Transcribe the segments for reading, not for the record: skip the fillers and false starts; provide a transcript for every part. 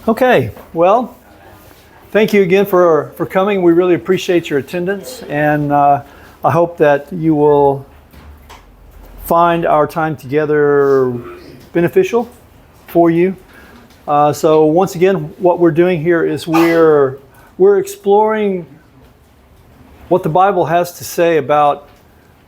Okay, well, thank you again for coming. We really appreciate your attendance, and I hope that you will find our time together beneficial for you. So once again, what we're doing here is we're exploring what the Bible has to say about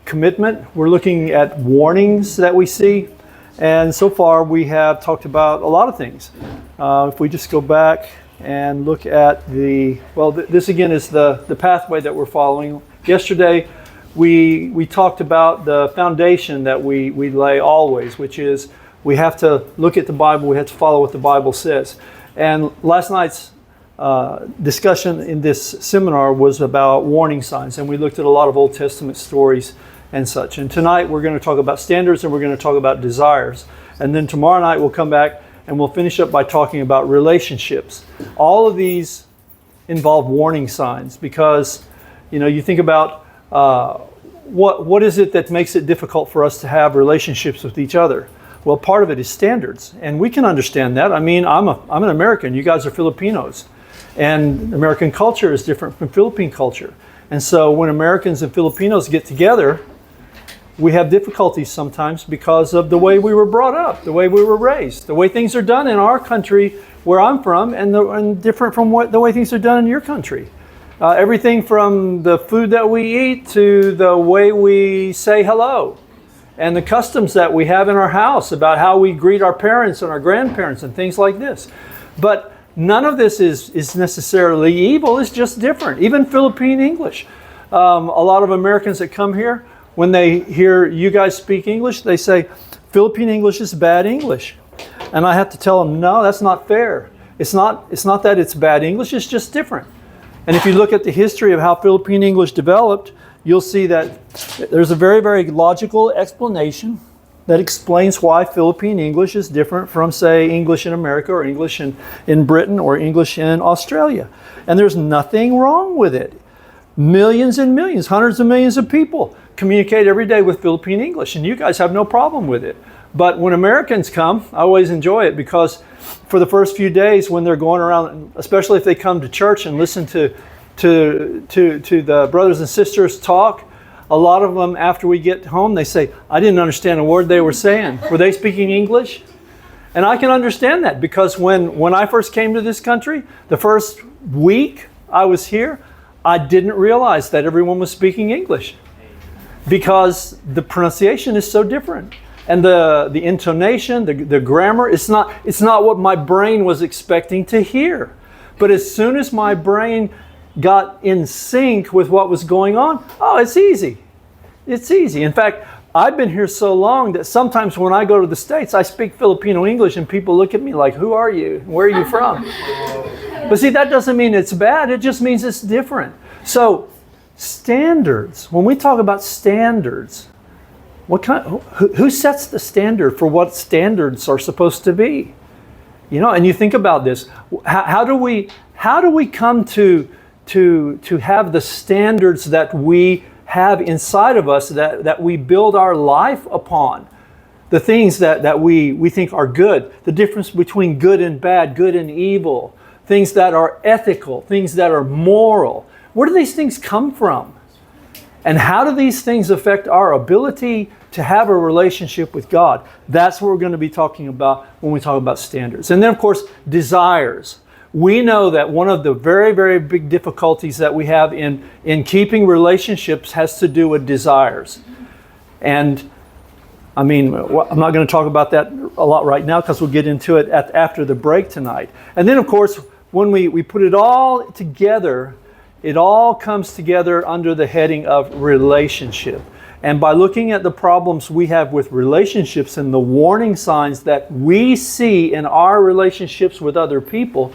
commitment. We're looking at warnings that we see. And so far we have talked about a lot of things. If we just go back and look at this again is the pathway that we're following. Yesterday we talked about the foundation that we lay always, which is we have to look at the Bible, we have to follow what the Bible says. And last night's discussion in this seminar was about warning signs, and we looked at a lot of Old Testament stories and such. And tonight we're going to talk about standards, and we're going to talk about desires. And then tomorrow night we'll come back and we'll finish up by talking about relationships. All of these involve warning signs because, you think about what is it that makes it difficult for us to have relationships with each other? Well, part of it is standards, and we can understand that. I mean, I'm an American. You guys are Filipinos, and American culture is different from Philippine culture. And so when Americans and Filipinos get together, we have difficulties sometimes because of the way we were brought up, the way we were raised, the way things are done in our country where I'm from, and different from the way things are done in your country. Everything from the food that we eat to the way we say hello, and the customs that we have in our house about how we greet our parents and our grandparents and things like this. But none of this is necessarily evil, it's just different. Even Philippine English. A lot of Americans that come here, when they hear you guys speak English, they say, Philippine English is bad English. And I have to tell them, no, that's not fair. It's not that it's bad English, it's just different. And if you look at the history of how Philippine English developed, you'll see that there's a very, very logical explanation that explains why Philippine English is different from, say, English in America or English in Britain or English in Australia. And there's nothing wrong with it. Millions and millions, hundreds of millions of people communicate every day with Philippine English, and you guys have no problem with it. But when Americans come, I always enjoy it because for the first few days when they're going around, especially if they come to church and listen to the brothers and sisters talk, a lot of them after we get home, they say, I didn't understand a word they were saying. Were they speaking English? And I can understand that because when I first came to this country, the first week I was here, I didn't realize that everyone was speaking English because the pronunciation is so different. And the intonation, the grammar, it's not what my brain was expecting to hear. But as soon as my brain got in sync with what was going on, it's easy. It's easy. In fact, I've been here so long that sometimes when I go to the States, I speak Filipino English and people look at me like, who are you? Where are you from? But see, that doesn't mean it's bad. It just means it's different. So standards, when we talk about standards, who sets the standard for what standards are supposed to be? And you think about this. How do we come to have the standards that we have inside of us that we build our life upon? The things that we think are good, the difference between good and bad, good and evil, things that are ethical, things that are moral. Where do these things come from? And how do these things affect our ability to have a relationship with God? That's what we're going to be talking about when we talk about standards. And then, of course, desires. We know that one of the very, very big difficulties that we have in keeping relationships has to do with desires. And I mean, I'm not going to talk about that a lot right now because we'll get into it after the break tonight. And then, of course, when we put it all together, it all comes together under the heading of relationship. And by looking at the problems we have with relationships and the warning signs that we see in our relationships with other people,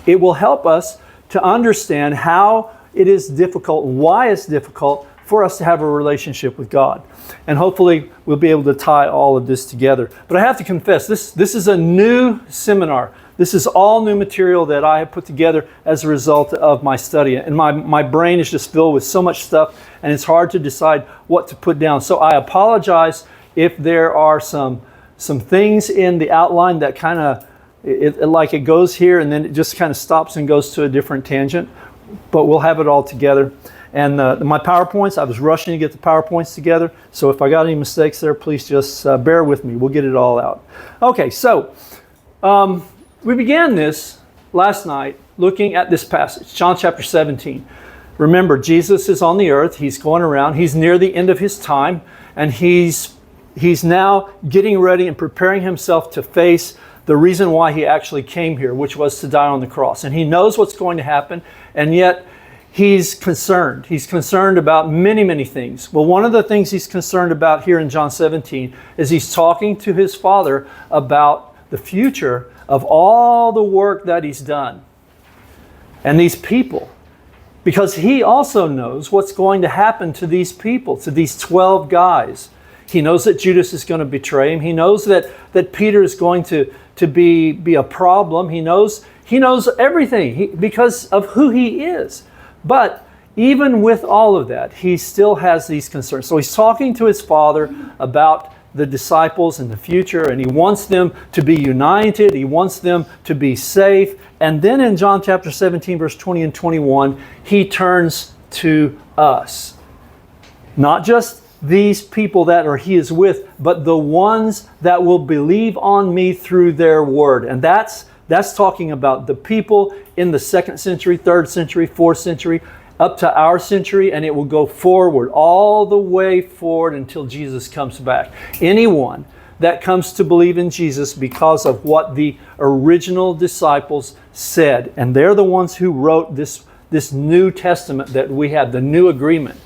it will help us to understand how it is difficult, why it's difficult for us to have a relationship with God. And hopefully we'll be able to tie all of this together. But I have to confess, this is a new seminar. This is all new material that I have put together as a result of my study. And my brain is just filled with so much stuff, and it's hard to decide what to put down. So I apologize if there are some things in the outline that kind of like it goes here and then it just kind of stops and goes to a different tangent. But we'll have it all together. And my PowerPoints, I was rushing to get the PowerPoints together. So if I got any mistakes there, please just bear with me. We'll get it all out. Okay, so we began this last night looking at this passage, John chapter 17. Remember, Jesus is on the earth. He's going around. He's near the end of his time. And he's now getting ready and preparing himself to face the reason why he actually came here, which was to die on the cross. And he knows what's going to happen, and yet he's concerned. He's concerned about many, many things. Well, one of the things he's concerned about here in John 17 is he's talking to his Father about the future of all the work that he's done and these people. Because he also knows what's going to happen to these people, to these 12 guys. He knows that Judas is going to betray him. He knows that Peter is going to be a problem. He knows everything because of who he is. But even with all of that, he still has these concerns. So he's talking to his Father about the disciples in the future, and he wants them to be united. He wants them to be safe. And then in John chapter 17, verse 20 and 21, he turns to us. Not just these people that he is with, but the ones that will believe on me through their word. And that's talking about the people in the 2nd century, 3rd century, 4th century, up to our century, and it will go forward, all the way forward until Jesus comes back. Anyone that comes to believe in Jesus because of what the original disciples said, and they're the ones who wrote this New Testament that we have, the New Agreement.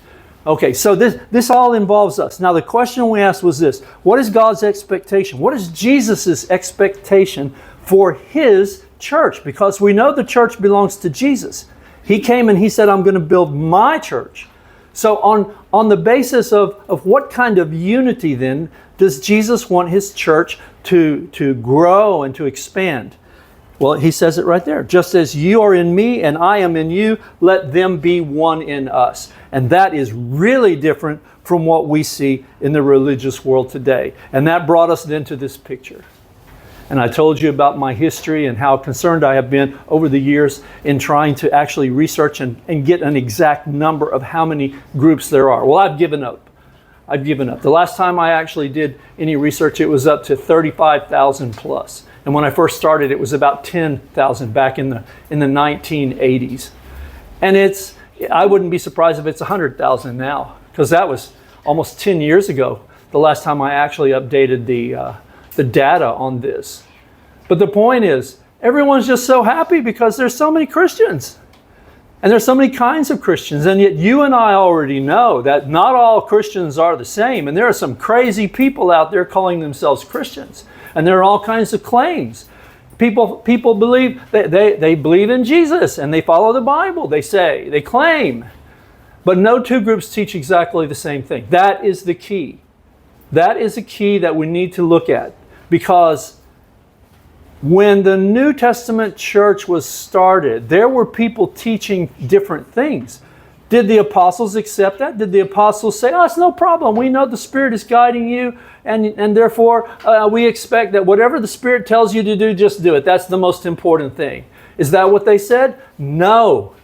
Okay, so this all involves us. Now the question we asked was this: what is God's expectation? What is Jesus' expectation for His church? Because we know the church belongs to Jesus. He came and He said, I'm going to build my church. So on the basis of what kind of unity then does Jesus want His church to grow and to expand? Well, He says it right there. Just as you are in me and I am in you, let them be one in us. And that is really different from what we see in the religious world today. And that brought us then to this picture. And I told you about my history and how concerned I have been over the years in trying to actually research and get an exact number of how many groups there are. Well, I've given up. The last time I actually did any research, it was up to 35,000 plus. And when I first started, it was about 10,000 back in the 1980s. And I wouldn't be surprised if it's 100,000 now, because that was almost 10 years ago, the last time I actually updated the data on this. But the point is, everyone's just so happy because there's so many Christians. And there's so many kinds of Christians. And yet you and I already know that not all Christians are the same. And there are some crazy people out there calling themselves Christians. And there are all kinds of claims. People believe, they believe in Jesus and they follow the Bible, they claim. But no two groups teach exactly the same thing. That is the key. That is a key that we need to look at. Because when the New Testament church was started, there were people teaching different things. Did the apostles accept that? Did the apostles say, it's no problem. We know the Spirit is guiding you, and therefore we expect that whatever the Spirit tells you to do, just do it. That's the most important thing. Is that what they said? No.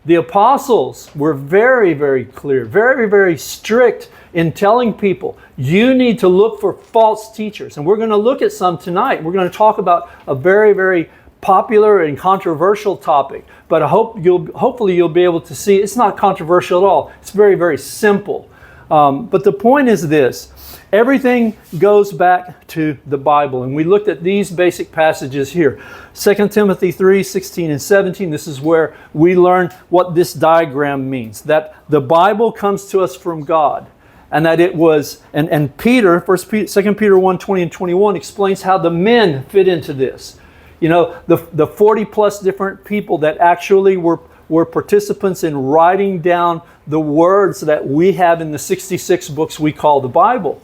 The apostles were very, very clear, very, very strict in telling people, you need to look for false teachers. And we're going to look at some tonight. We're going to talk about a very, very popular and controversial topic. But hopefully you'll be able to see it's not controversial at all. It's very, very simple. But the point is this. Everything goes back to the Bible. And we looked at these basic passages here. 2 Timothy 3, 16 and 17. This is where we learn what this diagram means. That the Bible comes to us from God. And that it was, and Peter, 2 Peter 1, 20 and 21 explains how the men fit into this. You know, the 40 plus different people that actually were participants in writing down the words that we have in the 66 books we call the Bible.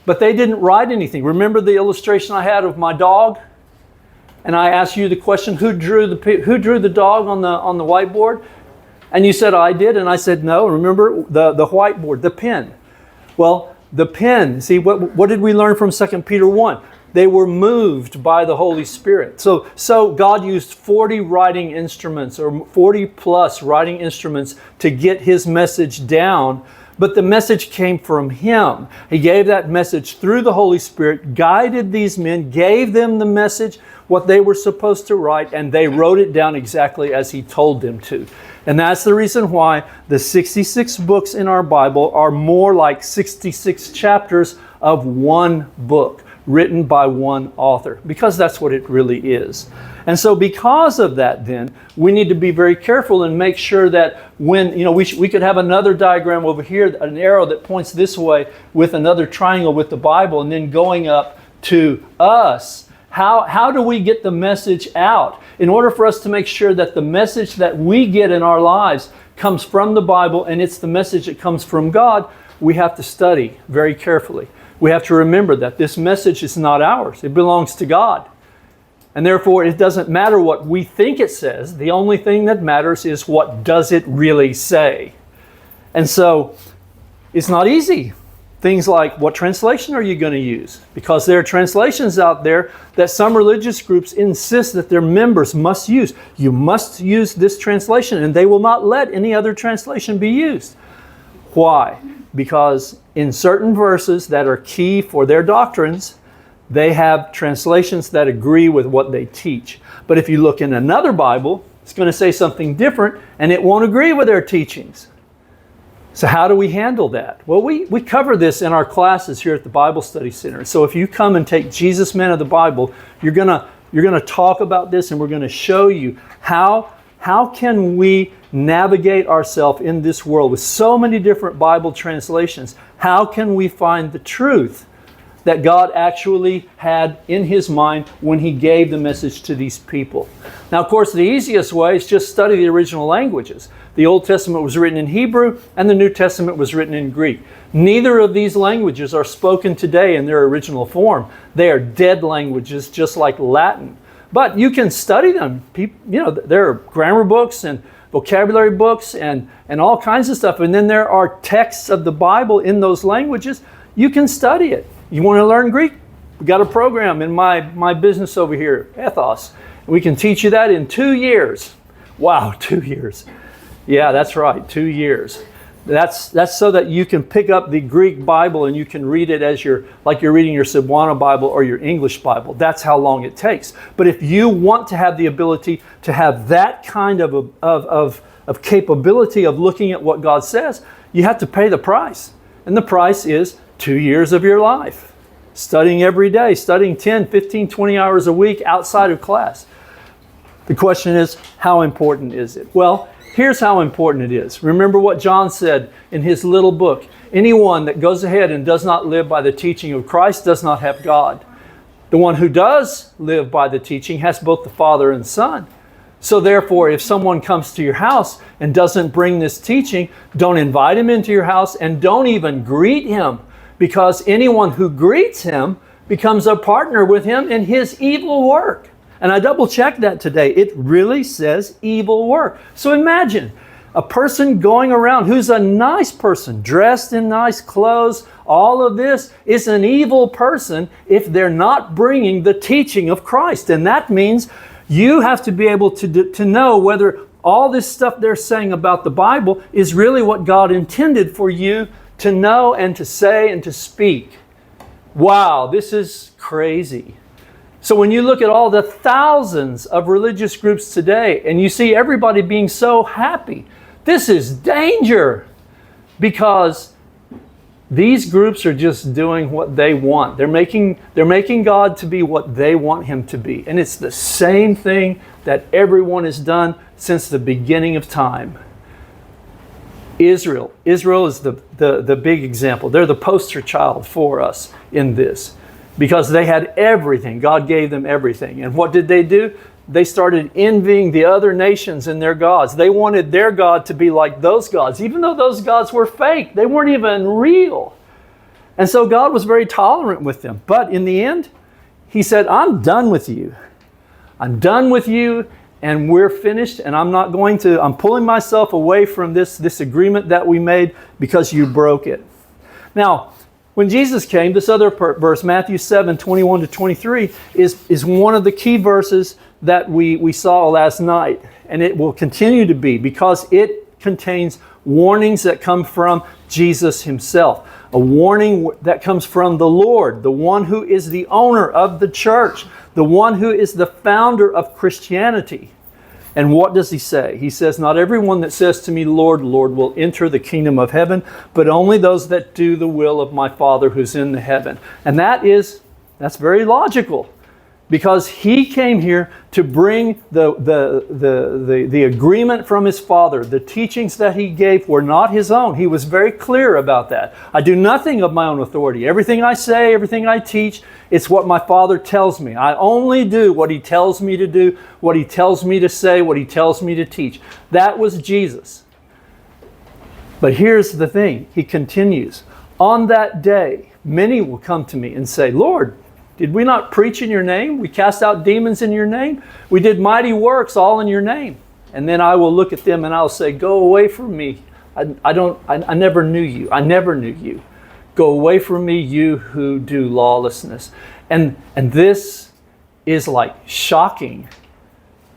But they didn't write anything. Remember the illustration I had of my dog? And I asked you the question, who drew the dog on the whiteboard? And you said, I did. And I said, no. Remember the whiteboard, the pen. Well, the pen, see, what did we learn from 2 Peter 1? They were moved by the Holy Spirit. So God used 40 writing instruments, or 40 plus writing instruments, to get his message down. But the message came from him. He gave that message through the Holy Spirit, guided these men, gave them the message, what they were supposed to write, and they wrote it down exactly as he told them to. And that's the reason why the 66 books in our Bible are more like 66 chapters of one book written by one author, because that's what it really is. And so because of that, then, we need to be very careful and make sure that when, we could have another diagram over here, an arrow that points this way with another triangle with the Bible, and then going up to us. How do we get the message out? In order for us to make sure that the message that we get in our lives comes from the Bible, and it's the message that comes from God, we have to study very carefully. We have to remember that this message is not ours. It belongs to God. And therefore, it doesn't matter what we think it says. The only thing that matters is what does it really say. And so, it's not easy. Things like, what translation are you going to use? Because there are translations out there that some religious groups insist that their members must use. You must use this translation, and they will not let any other translation be used. Why? Because in certain verses that are key for their doctrines, they have translations that agree with what they teach. But if you look in another Bible, it's going to say something different, and it won't agree with their teachings. So how do we handle that? Well, we cover this in our classes here at the Bible Study Center. So if you come and take Jesus Men of the Bible, you're gonna talk about this, and we're going to show you how can we navigate ourselves in this world with so many different Bible translations. How can we find the truth that God actually had in his mind when he gave the message to these people? Now, of course, the easiest way is just study the original languages. The Old Testament was written in Hebrew, and the New Testament was written in Greek. Neither of these languages are spoken today in their original form. They are dead languages, just like Latin. But you can study them. There are grammar books and vocabulary books and all kinds of stuff. And then there are texts of the Bible in those languages. You can study it. You want to learn Greek? We got a program in my business over here, Ethos. We can teach you that in 2 years. Wow, 2 years. Yeah, that's right, 2 years. That's so that you can pick up the Greek Bible and you can read it as like you're reading your Cebuano Bible or your English Bible. That's how long it takes. But if you want to have the ability to have that kind of capability of looking at what God says, you have to pay the price. And the price is 2 years of your life. Studying every day, studying 10, 15, 20 hours a week outside of class. The question is, how important is it? Well, here's how important it is. Remember what John said in his little book. Anyone that goes ahead and does not live by the teaching of Christ does not have God. The one who does live by the teaching has both the Father and Son. So therefore, if someone comes to your house and doesn't bring this teaching, don't invite him into your house and don't even greet him, because anyone who greets him becomes a partner with him in his evil work. And I double checked that today. It really says evil work. So imagine a person going around who's a nice person, dressed in nice clothes. All of this is an evil person if they're not bringing the teaching of Christ. And that means you have to be able to know whether all this stuff they're saying about the Bible is really what God intended for you to know and to say and to speak. Wow, this is crazy. So when you look at all the thousands of religious groups today and you see everybody being so happy, this is danger, because these groups are just doing what they want. They're making God to be what they want him to be. And it's the same thing that everyone has done since the beginning of time. Israel is the big example. They're the poster child for us in this, because they had everything. God gave them everything. And what did they do? They started envying the other nations and their gods. They wanted their God to be like those gods, even though those gods were fake. They weren't even real. And so God was very tolerant with them. But in the end, he said, I'm done with you. I'm done with you, and we're finished, and I'm pulling myself away from this agreement that we made because you broke it. Now, when Jesus came, this other verse, Matthew 7, 21 to 23, is one of the key verses that we saw last night. And it will continue to be because it contains warnings that come from Jesus himself. A warning that comes from the Lord, the one who is the owner of the church, the one who is the founder of Christianity. And what does he say? He says, not everyone that says to me, Lord, Lord, will enter the kingdom of heaven, but only those that do the will of my Father who's in the heaven. And that's very logical. Because he came here to bring the agreement from his Father. The teachings that he gave were not his own. He was very clear about that. I do nothing of my own authority. Everything I say, everything I teach, it's what my Father tells me. I only do what he tells me to do, what he tells me to say, what he tells me to teach. That was Jesus. But here's the thing. He continues. On that day, many will come to me and say, Lord, did we not preach in your name? We cast out demons in your name? We did mighty works all in your name. And then I will look at them and I'll say, go away from me. I never knew you. I never knew you. Go away from me, you who do lawlessness. And this is like shocking.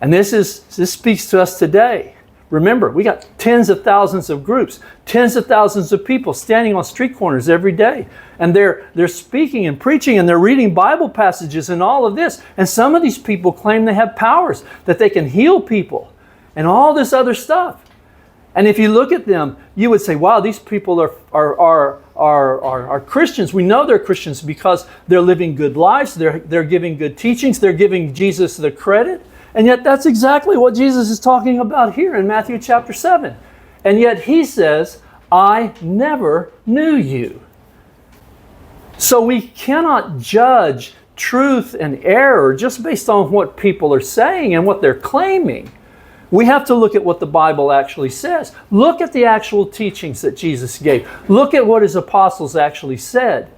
And this speaks to us today. Remember, we got tens of thousands of groups, tens of thousands of people standing on street corners every day. And they're speaking and preaching and they're reading Bible passages and all of this. And some of these people claim they have powers, that they can heal people and all this other stuff. And if you look at them, you would say, wow, these people are Christians. We know they're Christians because they're living good lives. They're giving good teachings. They're giving Jesus the credit. And yet that's exactly what Jesus is talking about here in Matthew chapter 7. And yet he says, I never knew you. So we cannot judge truth and error just based on what people are saying and what they're claiming. We have to look at what the Bible actually says. Look at the actual teachings that Jesus gave. Look at what his apostles actually said.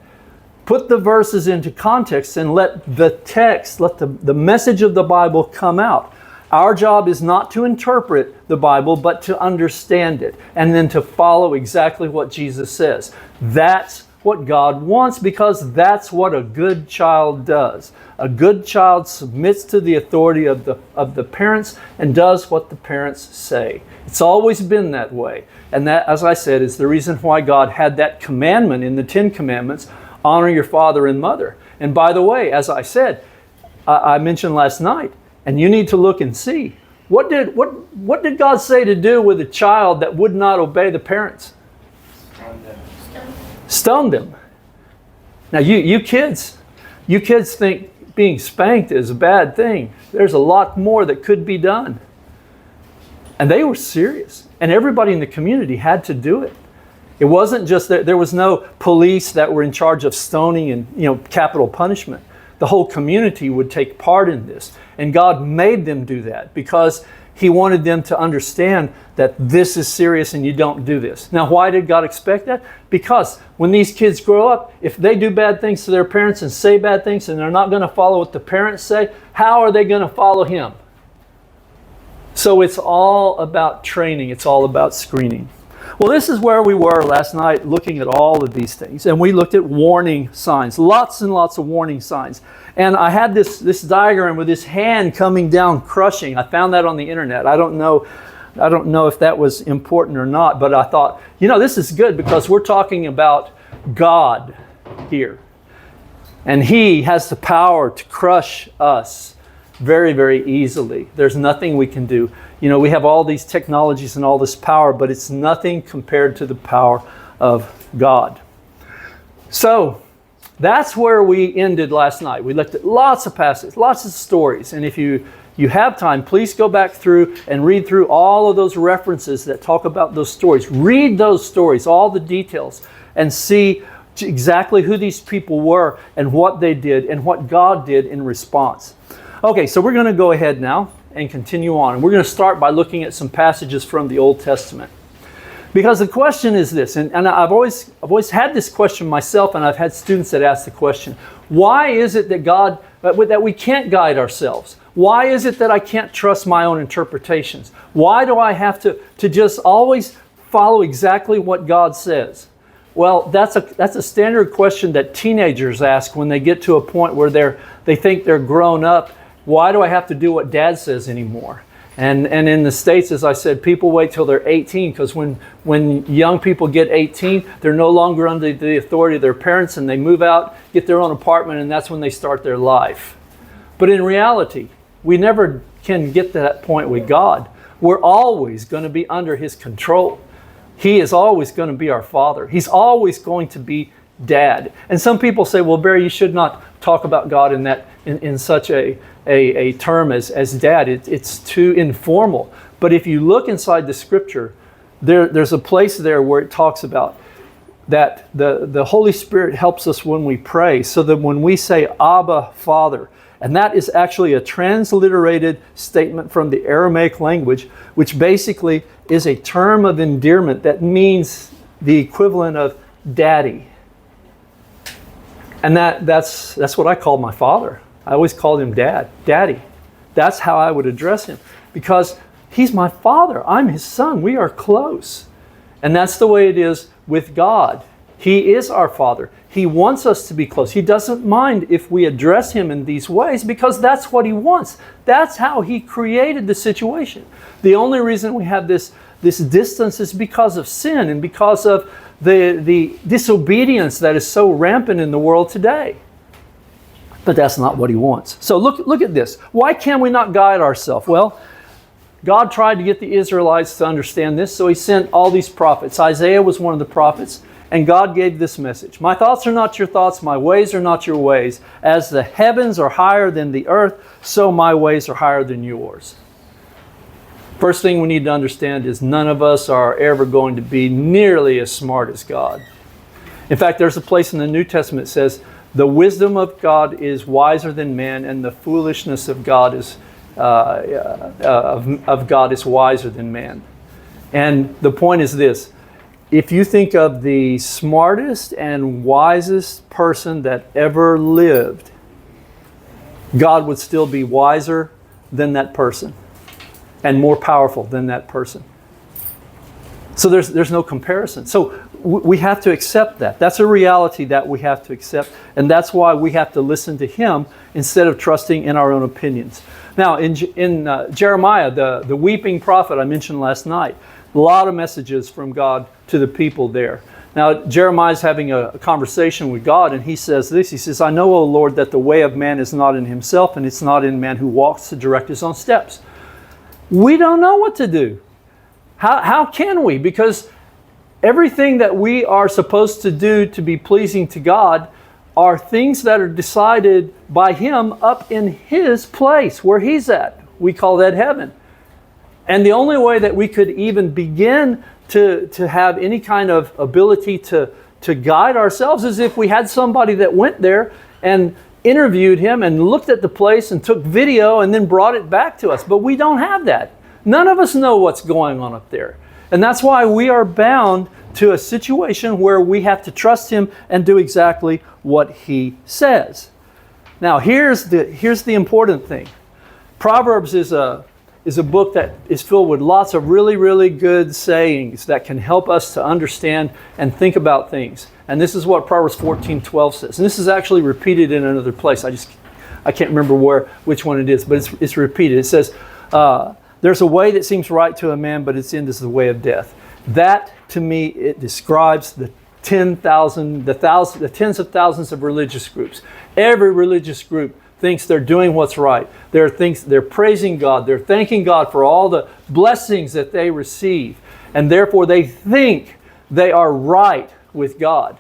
Put the verses into context and let the text, let the message of the Bible come out. Our job is not to interpret the Bible, but to understand it and then to follow exactly what Jesus says. That's what God wants because that's what a good child does. A good child submits to the authority of the parents and does what the parents say. It's always been that way. And that, as I said, is the reason why God had that commandment in the 10 Commandments, honor your father and mother. And by the way, as I said, I mentioned last night, and you need to look and see, what did God say to do with a child that would not obey the parents? Stone them. Now you kids think being spanked is a bad thing. There's a lot more that could be done. And they were serious. And everybody in the community had to do it. It wasn't just that there was no police that were in charge of stoning and capital punishment. The whole community would take part in this. And God made them do that because he wanted them to understand that this is serious and you don't do this. Now, why did God expect that? Because when these kids grow up, if they do bad things to their parents and say bad things and they're not going to follow what the parents say, how are they going to follow him? So it's all about training. It's all about screening. Well, this is where we were last night looking at all of these things. And we looked at warning signs, lots and lots of warning signs. And I had this diagram with this hand coming down, crushing. I found that on the internet. I don't know if that was important or not, but I thought, this is good because we're talking about God here. And he has the power to crush us very, very easily. There's nothing we can do. We have all these technologies and all this power, but it's nothing compared to the power of God. So that's where we ended last night. We looked at lots of passages, lots of stories. And if you have time, please go back through and read through all of those references that talk about those stories. Read those stories, all the details, and see exactly who these people were and what they did and what God did in response. Okay, so we're going to go ahead now and continue on. And we're going to start by looking at some passages from the Old Testament. Because the question is this, and I've always had this question myself, and I've had students that ask the question, why is it that we can't guide ourselves? Why is it that I can't trust my own interpretations? Why do I have to just always follow exactly what God says? Well, that's a standard question that teenagers ask when they get to a point where they think they're grown up. Why do I have to do what Dad says anymore? And in the States, as I said, people wait till they're 18, because when young people get 18, they're no longer under the authority of their parents, and they move out, get their own apartment, and that's when they start their life. But in reality, we never can get to that point with God. We're always going to be under His control. He is always going to be our Father. He's always going to be Dad. And some people say, well, Barry, you should not talk about God in such a term as Dad. It's too informal. But if you look inside the Scripture, there's a place there where it talks about that the Holy Spirit helps us when we pray, so that when we say Abba, Father, and that is actually a transliterated statement from the Aramaic language, which basically is a term of endearment that means the equivalent of daddy. And that's what I called my father. I always called him daddy. That's how I would address him, because he's my father. I'm his son. We are close. And that's the way it is with God. He is our Father. He wants us to be close. He doesn't mind if we address Him in these ways, because that's what He wants. That's how He created the situation. The only reason we have this distance is because of sin and because of the disobedience that is so rampant in the world today. But that's not what He wants. So look at this. Why can we not guide ourselves? Well, God tried to get the Israelites to understand this, so He sent all these prophets. Isaiah was one of the prophets. And God gave this message. My thoughts are not your thoughts, my ways are not your ways. As the heavens are higher than the earth, so my ways are higher than yours. First thing we need to understand is none of us are ever going to be nearly as smart as God. In fact, there's a place in the New Testament that says, the wisdom of God is wiser than man, and the foolishness of God is wiser than man. And the point is this. If you think of the smartest and wisest person that ever lived, God would still be wiser than that person and more powerful than that person. So there's no comparison. So we have to accept that. That's a reality that we have to accept. And that's why we have to listen to Him instead of trusting in our own opinions. Now, in Jeremiah, the weeping prophet I mentioned last night, a lot of messages from God to the people there. Now, Jeremiah's having a conversation with God, and he says this. He says, I know, O Lord, that the way of man is not in himself, and it's not in man who walks to direct his own steps. We don't know what to do. How can we? Because everything that we are supposed to do to be pleasing to God are things that are decided by Him up in His place, where He's at. We call that heaven. And the only way that we could even begin to have any kind of ability to guide ourselves is if we had somebody that went there and interviewed Him and looked at the place and took video and then brought it back to us. But we don't have that. None of us know what's going on up there. And that's why we are bound to a situation where we have to trust Him and do exactly what He says. Now, here's the important thing. Proverbs is a book that is filled with lots of really, really good sayings that can help us to understand and think about things. And this is what Proverbs 14:12 says. And this is actually repeated in another place. I can't remember which one it is, but it's repeated. It says, there's a way that seems right to a man, but its end is the way of death. That, to me, it describes the tens of thousands of religious groups. Every religious group thinks they're doing what's right. They're praising God. They're thanking God for all the blessings that they receive. And therefore they think they are right with God.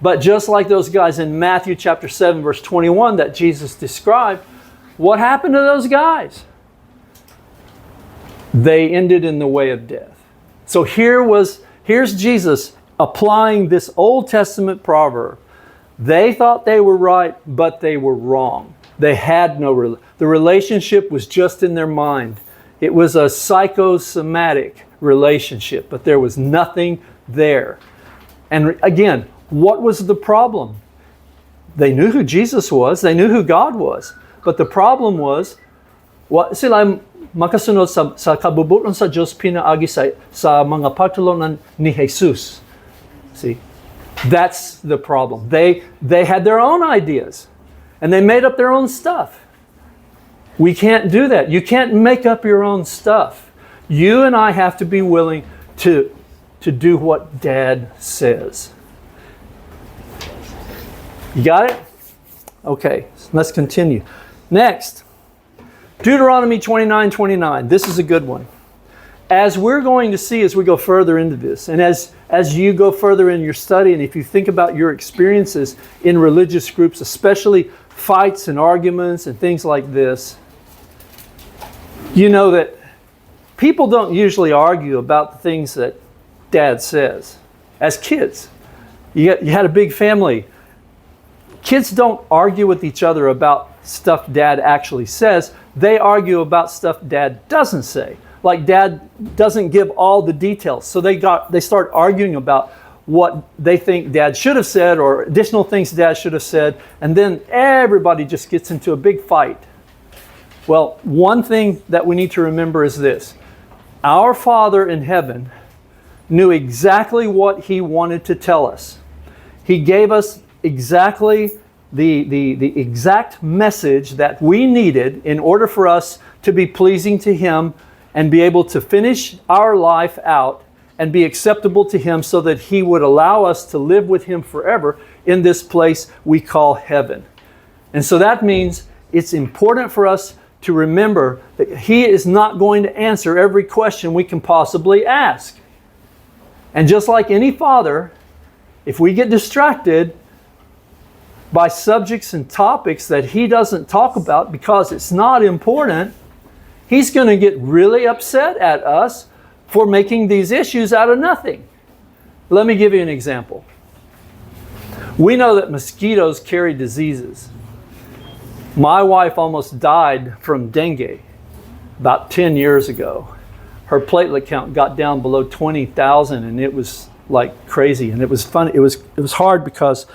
But just like those guys in Matthew chapter 7, verse 21 that Jesus described, what happened to those guys? They ended in the way of death. So here's Jesus applying this Old Testament proverb. They thought they were right, but they were wrong. They had the relationship was just in their mind. It was a psychosomatic relationship, but there was nothing there. And again, what was the problem? They knew who Jesus was. They knew who God was. But the problem was, sila makasunod sa kabubuton sa Diyos pinaagi sa mga patulungan ni Jesus. See? That's the problem. They had their own ideas and they made up their own stuff. We can't do that. You can't make up your own stuff. You and I have to be willing to do what Dad says. You got it? Okay, let's continue. Next, Deuteronomy 29:29. This is a good one. As we're going to see as we go further into this, and as you go further in your study, and if you think about your experiences in religious groups, especially fights and arguments and things like this, you know that people don't usually argue about the things that Dad says. As kids, you had a big family. Kids don't argue with each other about stuff Dad actually says. They argue about stuff Dad doesn't say. Like Dad doesn't give all the details. So they start arguing about what they think Dad should have said or additional things Dad should have said. And then everybody just gets into a big fight. Well, one thing that we need to remember is this. Our Father in heaven knew exactly what He wanted to tell us. He gave us exactly the exact message that we needed in order for us to be pleasing to Him and be able to finish our life out and be acceptable to Him so that He would allow us to live with Him forever in this place we call heaven. And so that means it's important for us to remember that He is not going to answer every question we can possibly ask. And just like any father, if we get distracted by subjects and topics that He doesn't talk about because it's not important, He's going to get really upset at us for making these issues out of nothing. Let me give you an example. We know that mosquitoes carry diseases. My wife almost died from dengue about 10 years ago. Her platelet count got down below 20,000 and it was like crazy. And it was fun. It was hard because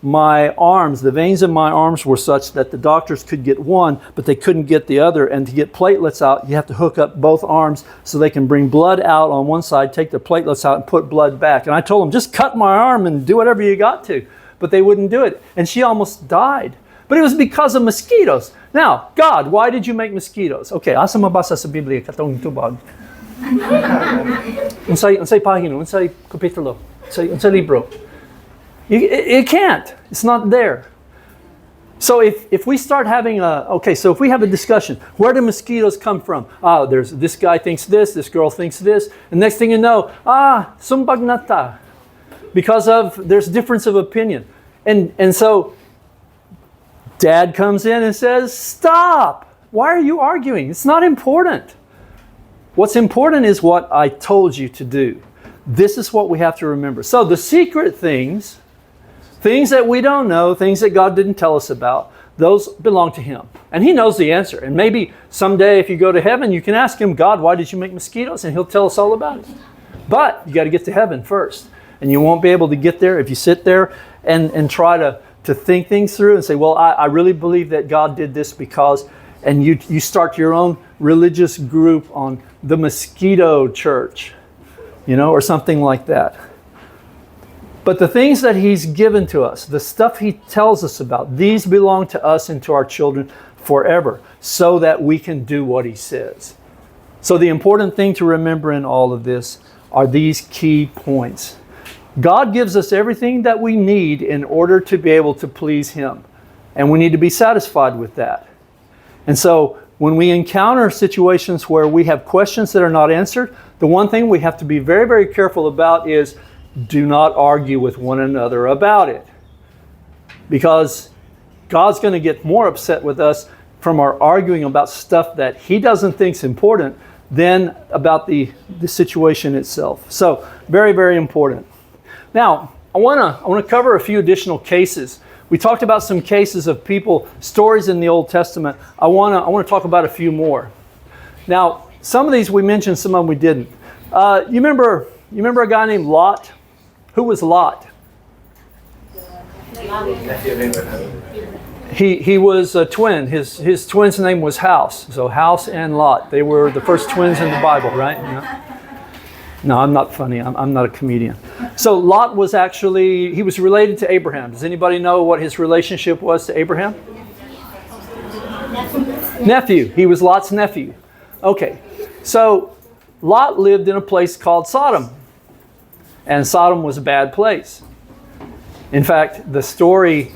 my arms, the veins in my arms were such that the doctors could get one, but they couldn't get the other. And to get platelets out, you have to hook up both arms so they can bring blood out on one side, take the platelets out and put blood back. And I told them, just cut my arm and do whatever you got to. But they wouldn't do it. And she almost died. But it was because of mosquitoes. Now, God, why did you make mosquitoes? Okay, asa mabasa sa Biblia katong tubag. Unsay pahina, unsay kapitulo, unsay libro. It can't. It's not there. So if we start having if we have a discussion, where do mosquitoes come from? There's this guy thinks this girl thinks this, and next thing you know, sumbag nata. Because there's difference of opinion. And so Dad comes in and says, stop! Why are you arguing? It's not important. What's important is what I told you to do. This is what we have to remember. So the secret things that we don't know, things that God didn't tell us about, those belong to Him. And He knows the answer. And maybe someday if you go to heaven, you can ask Him, God, why did you make mosquitoes? And He'll tell us all about it. But you got to get to heaven first. And you won't be able to get there if you sit there and try to think things through and say, well, I really believe that God did this because, and you start your own religious group on the mosquito church, or something like that. But the things that He's given to us, the stuff He tells us about, these belong to us and to our children forever so that we can do what He says. So the important thing to remember in all of this are these key points. God gives us everything that we need in order to be able to please Him. And we need to be satisfied with that. And so when we encounter situations where we have questions that are not answered, the one thing we have to be very, very careful about is do not argue with one another about it. Because God's going to get more upset with us from our arguing about stuff that He doesn't think is important than about the situation itself. So very, very important. Now, I want to cover a few additional cases. We talked about some cases of people, stories in the Old Testament. I want to talk about a few more. Now, some of these we mentioned, some of them we didn't. You remember a guy named Lot? Who was Lot? He was a twin. His twin's name was House. So House and Lot. They were the first twins in the Bible, right? No, I'm not funny. I'm not a comedian. So Lot was actually, he was related to Abraham. Does anybody know what his relationship was to Abraham? Nephew. He was Lot's nephew. Okay. So Lot lived in a place called Sodom. And Sodom was a bad place. In fact, the story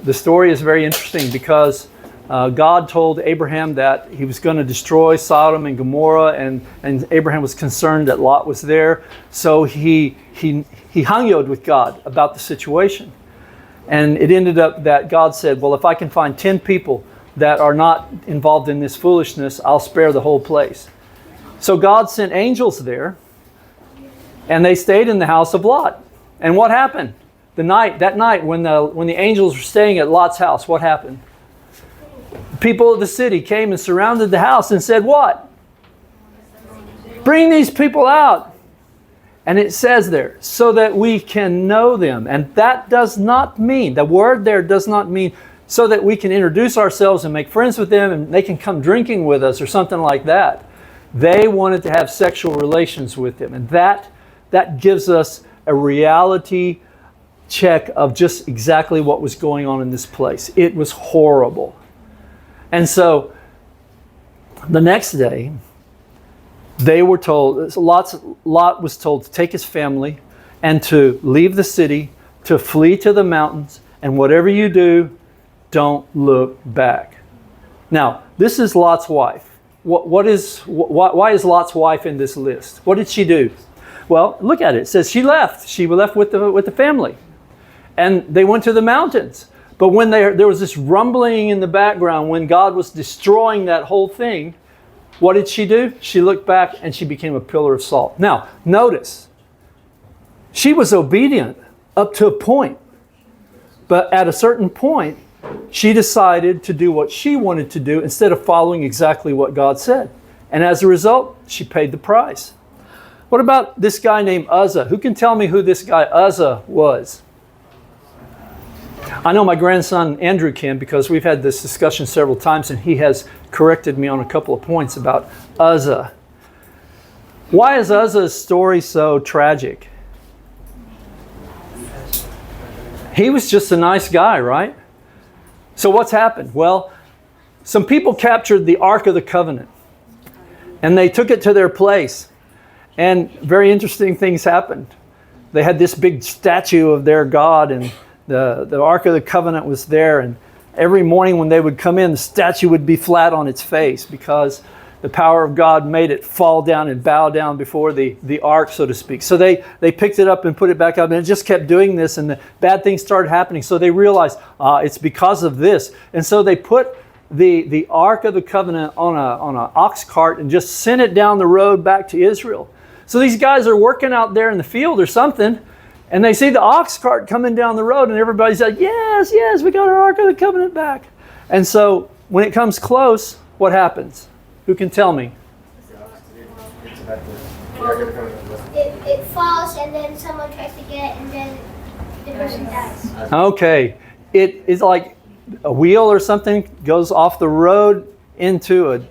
is very interesting because God told Abraham that he was going to destroy Sodom and Gomorrah, and Abraham was concerned that Lot was there. So he hung-yoed with God about the situation. And it ended up that God said, well, if I can find 10 people that are not involved in this foolishness, I'll spare the whole place. So God sent angels there, and they stayed in the house of Lot. And what happened? That night when the angels were staying at Lot's house, what happened? People of the city came and surrounded the house and said, what? Bring these people out. And it says there, so that we can know them. And that does not mean, the word there does not mean so that we can introduce ourselves and make friends with them and they can come drinking with us or something like that. They wanted to have sexual relations with them. And that gives us a reality check of just exactly what was going on in this place. It was horrible. And so the next day, they were told, Lot was told to take his family and to leave the city, to flee to the mountains, and whatever you do, don't look back. Now, this is Lot's wife. Why is Lot's wife in this list? What did she do? Well, look at it. It says she left. She left with the family. And they went to the mountains. But when there was this rumbling in the background, when God was destroying that whole thing, what did she do? She looked back and she became a pillar of salt. Now, notice, she was obedient up to a point. But at a certain point, she decided to do what she wanted to do instead of following exactly what God said. And as a result, she paid the price. What about this guy named Uzzah? Who can tell me who this guy Uzzah was? I know my grandson Andrew can, because we've had this discussion several times and he has corrected me on a couple of points about Uzzah. Why is Uzzah's story so tragic? He was just a nice guy, right? So what's happened? Well, some people captured the Ark of the Covenant and they took it to their place. And very interesting things happened. They had this big statue of their God, and the Ark of the Covenant was there. And every morning when they would come in, the statue would be flat on its face because the power of God made it fall down and bow down before the Ark, so to speak. So they picked it up and put it back up, and it just kept doing this, and the bad things started happening. So they realized it's because of this. And so they put the Ark of the Covenant on an ox cart and just sent it down the road back to Israel. So these guys are working out there in the field or something, and they see the ox cart coming down the road, and everybody's like, yes, we got our Ark of the Covenant back. And so when it comes close, what happens? Who can tell me? It falls, and then someone tries to get it, and then the person dies. Okay. It is like a wheel or something goes off the road into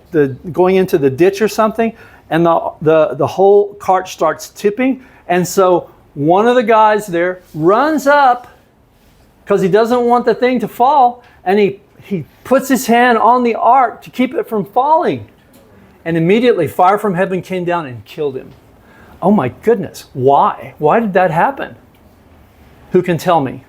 going into the ditch or something, and the whole cart starts tipping. And so one of the guys there runs up because he doesn't want the thing to fall, and he puts his hand on the ark to keep it from falling. And immediately fire from heaven came down and killed him. Oh my goodness. Why? Why did that happen? Who can tell me?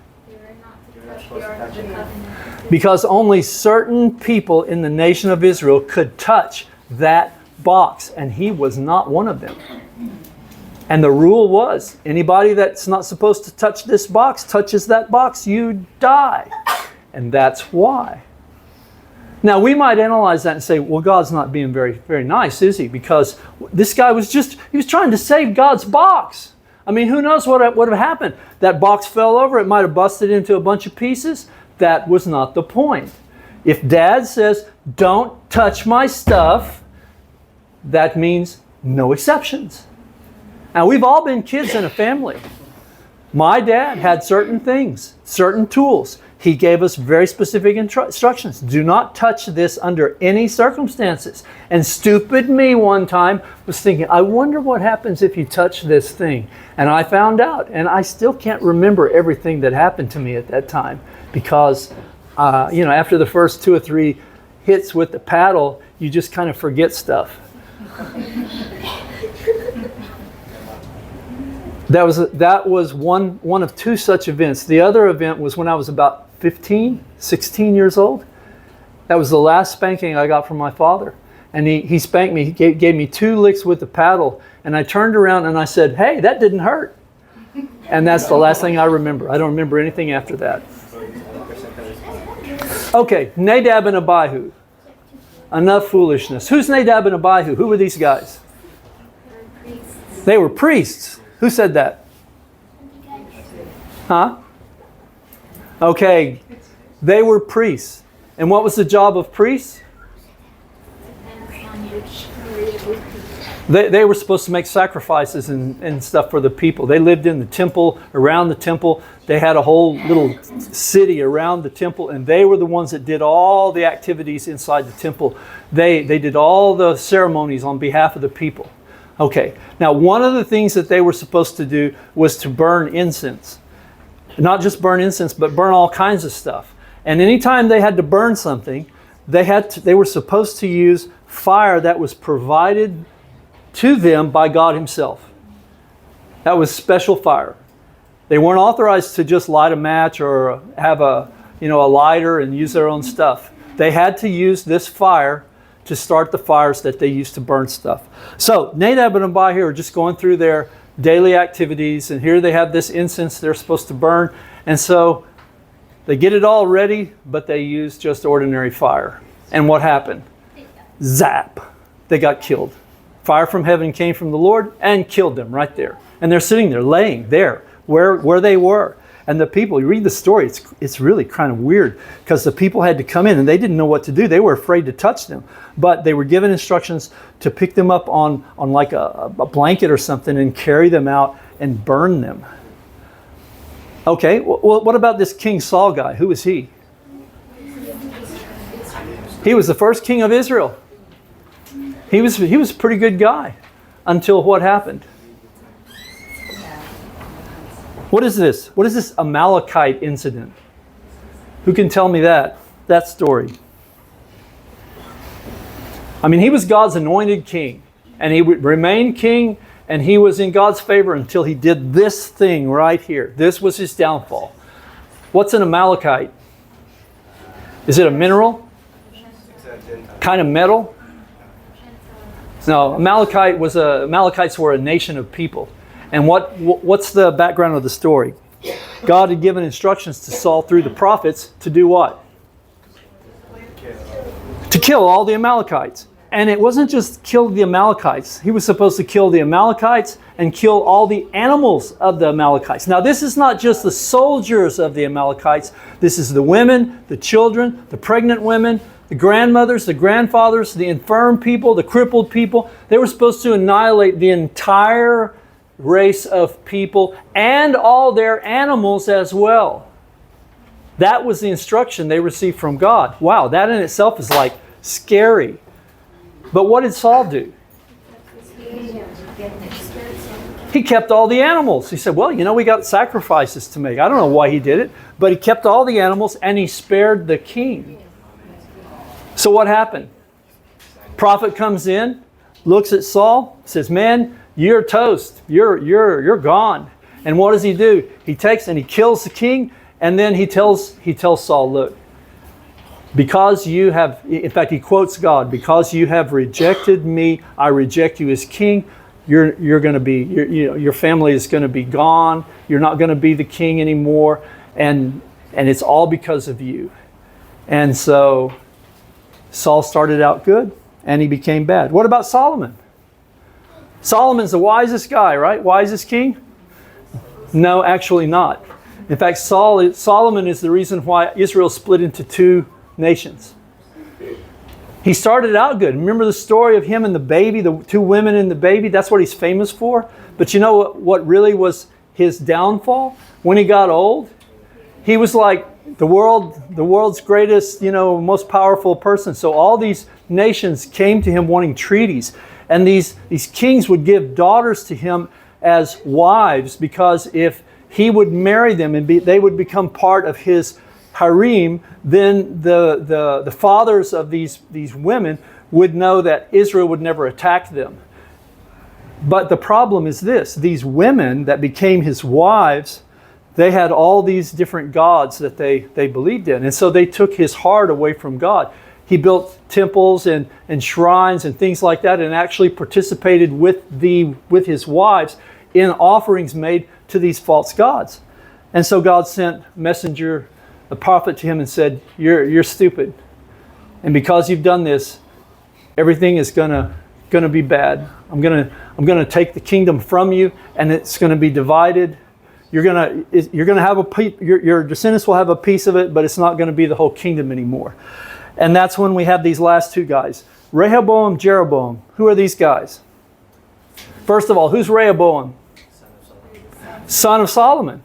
Because only certain people in the nation of Israel could touch that box, and he was not one of them. And the rule was, anybody that's not supposed to touch this box touches that box, you die. And that's why. Now, we might analyze that and say, well, God's not being very, very nice, is he? Because this guy was trying to save God's box. I mean, who knows what would have happened? That box fell over. It might have busted into a bunch of pieces. That was not the point. If Dad says, don't touch my stuff, that means no exceptions. Now, we've all been kids in a family. My dad had certain things, certain tools. He gave us very specific instructions. Do not touch this under any circumstances. And stupid me one time was thinking, I wonder what happens if you touch this thing. And I found out, and I still can't remember everything that happened to me at that time because, after the first 2 or 3 hits with the paddle, you just kind of forget stuff. That was one of 2 such events. The other event was when I was about 15, 16 years old. That was the last spanking I got from my father. And he spanked me. He gave me 2 licks with the paddle. And I turned around and I said, hey, that didn't hurt. And that's the last thing I remember. I don't remember anything after that. Okay, Nadab and Abihu. Enough foolishness. Who's Nadab and Abihu? Who were these guys? They were priests. Who said that? Huh? Okay, they were priests. And what was the job of priests? They were supposed to make sacrifices and stuff for the people. They lived in the temple, around the temple. They had a whole little city around the temple, and they were the ones that did all the activities inside the temple. They did all the ceremonies on behalf of the people. Okay, now one of the things that they were supposed to do was to burn incense. Not just burn incense, but burn all kinds of stuff. And anytime they had to burn something, they were supposed to use fire that was provided to them by God Himself. That was special fire. They weren't authorized to just light a match or have a lighter and use their own stuff. They had to use this fire to start the fires that they used to burn stuff. So Nadab and Abihu are just going through their daily activities, and here they have this incense they're supposed to burn, and so they get it all ready, but they use just ordinary fire. And what happened? Zap! They got killed. Fire from heaven came from the Lord and killed them right there. And they're sitting there, laying there, where they were. And the people, you read the story, it's really kind of weird because the people had to come in and they didn't know what to do. They were afraid to touch them. But they were given instructions to pick them up on like a blanket or something and carry them out and burn them. Okay, well, what about this King Saul guy? Who was he? He was the first king of Israel. He was a pretty good guy until what happened? What is this? What is this Amalekite incident? Who can tell me that story? I mean, he was God's anointed king, and he would remain king, and he was in God's favor until he did this thing right here. This was his downfall. What's an Amalekite? Is it a mineral? Kind of metal? No, Amalekites were a nation of people. And what's the background of the story? God had given instructions to Saul through the prophets to do what? To kill all the Amalekites. And it wasn't just kill the Amalekites. He was supposed to kill the Amalekites and kill all the animals of the Amalekites. Now, this is not just the soldiers of the Amalekites. This is the women, the children, the pregnant women, the grandmothers, the grandfathers, the infirm people, the crippled people. They were supposed to annihilate the entire race of people and all their animals as well. That was the instruction they received from God. Wow, that in itself is like scary. But what did Saul do? He kept all the animals. He said, well, we got sacrifices to make. I don't know why he did it, but he kept all the animals and he spared the king. So what happened? Prophet comes in, looks at Saul, says, man, you're toast. You're gone. And what does he do? He takes and he kills the king, and then he tells Saul, look, because you have, in fact, he quotes God, because you have rejected me, I reject you as king. You're going to be, your family is going to be gone. You're not going to be the king anymore, and it's all because of you. And so Saul started out good, and he became bad. What about Solomon? Solomon's the wisest guy, right? Wisest king? No, actually not. In fact, Solomon is the reason why Israel split into 2 nations. He started out good. Remember the story of him and the baby, the 2 women and the baby? That's what he's famous for. But you know what really was his downfall? When he got old, he was like the world's greatest, most powerful person. So all these nations came to him wanting treaties. And these kings would give daughters to him as wives, because if he would marry them and they would become part of his harem, then the fathers of these women would know that Israel would never attack them. But the problem is this: these women that became his wives, they had all these different gods that they believed in. And so they took his heart away from God. He built temples and shrines and things like that, and actually participated with his wives in offerings made to these false gods. And so God sent a prophet to him and said, you're stupid. And because you've done this, everything is gonna be bad. I'm gonna take the kingdom from you, and it's gonna be divided. You're gonna have your descendants will have a piece of it, but it's not gonna be the whole kingdom anymore. And that's when we have these last two guys, Rehoboam, Jeroboam. Who are these guys? First of all, who's Rehoboam? Son of Solomon.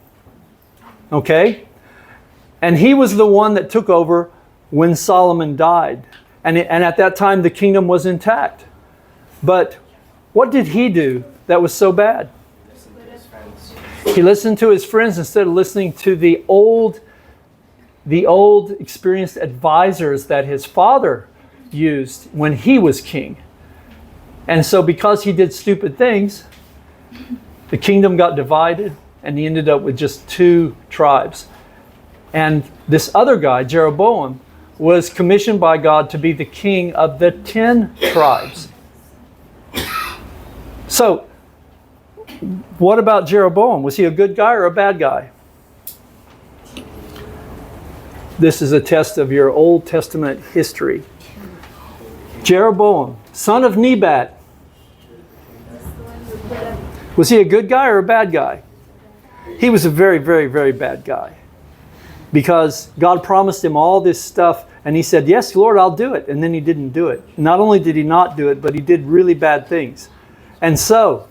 Okay? And he was the one that took over when Solomon died. And at that time, the kingdom was intact. But what did he do that was so bad? He listened to his friends instead of listening to the old experienced advisors that his father used when he was king. And so because he did stupid things, the kingdom got divided, and he ended up with just 2 tribes. And this other guy, Jeroboam, was commissioned by God to be the king of the 10 tribes. So, what about Jeroboam? Was he a good guy or a bad guy? This is a test of your Old Testament history. Jeroboam, son of Nebat. Was he a good guy or a bad guy? He was a very, very, very bad guy. Because God promised him all this stuff, and he said, yes, Lord, I'll do it. And then he didn't do it. Not only did he not do it, but he did really bad things. And so,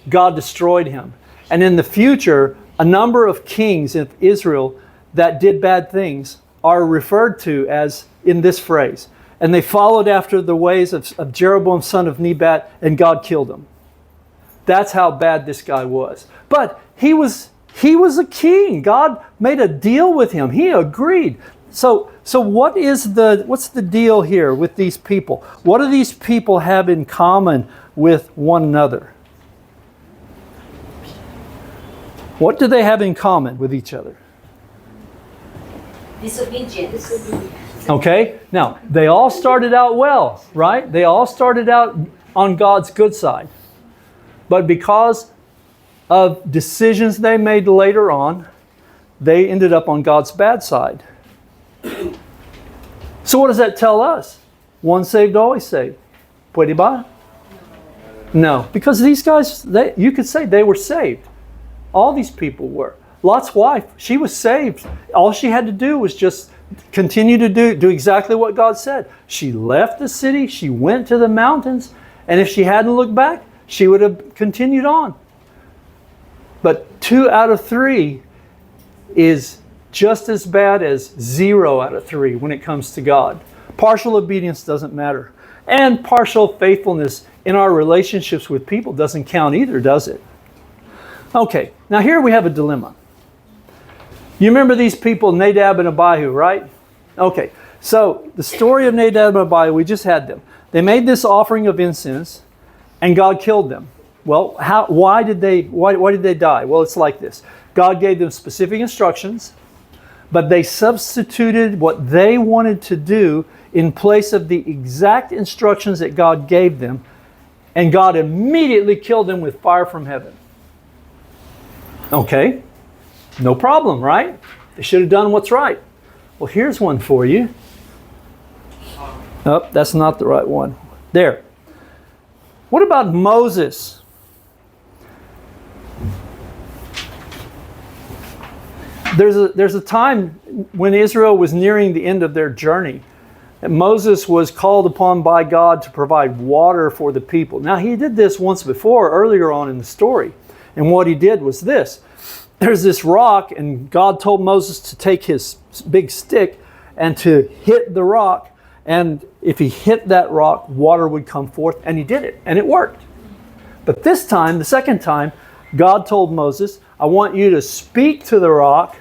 God destroyed him. And in the future, a number of kings of Israel that did bad things are referred to as in this phrase. And they followed after the ways of Jeroboam, son of Nebat, and God killed him. That's how bad this guy was. But he was a king. God made a deal with him. He agreed. So what's the deal here with these people? What do these people have in common with one another? What do they have in common with each other? Disobedience. Okay, now they all started out well, right? They all started out on God's good side. But because of decisions they made later on, they ended up on God's bad side. So what does that tell us? Once saved, always saved. Puede ba? No, because these guys, you could say they were saved. All these people were. Lot's wife, she was saved. All she had to do was just continue to do exactly what God said. She left the city, she went to the mountains, and if she hadn't looked back, she would have continued on. But 2 out of 3 is just as bad as 0 out of 3 when it comes to God. Partial obedience doesn't matter. And partial faithfulness in our relationships with people doesn't count either, does it? Okay, now here we have a dilemma. You remember these people, Nadab and Abihu, right? Okay, so the story of Nadab and Abihu, we just had them. They made this offering of incense, and God killed them. Well, why did they die? Well, it's like this. God gave them specific instructions, but they substituted what they wanted to do in place of the exact instructions that God gave them, and God immediately killed them with fire from heaven. Okay, no problem, right? They should have done what's right. Well, here's one for you. Oh, that's not the right one. There. What about Moses? There's a time when Israel was nearing the end of their journey. And Moses was called upon by God to provide water for the people. Now, he did this once before, earlier on in the story. And what he did was this. there's this rock, and God told Moses to take his big stick and to hit the rock. And if he hit that rock, water would come forth. And he did it, and it worked. But this time, the second time, God told Moses, I want you to speak to the rock,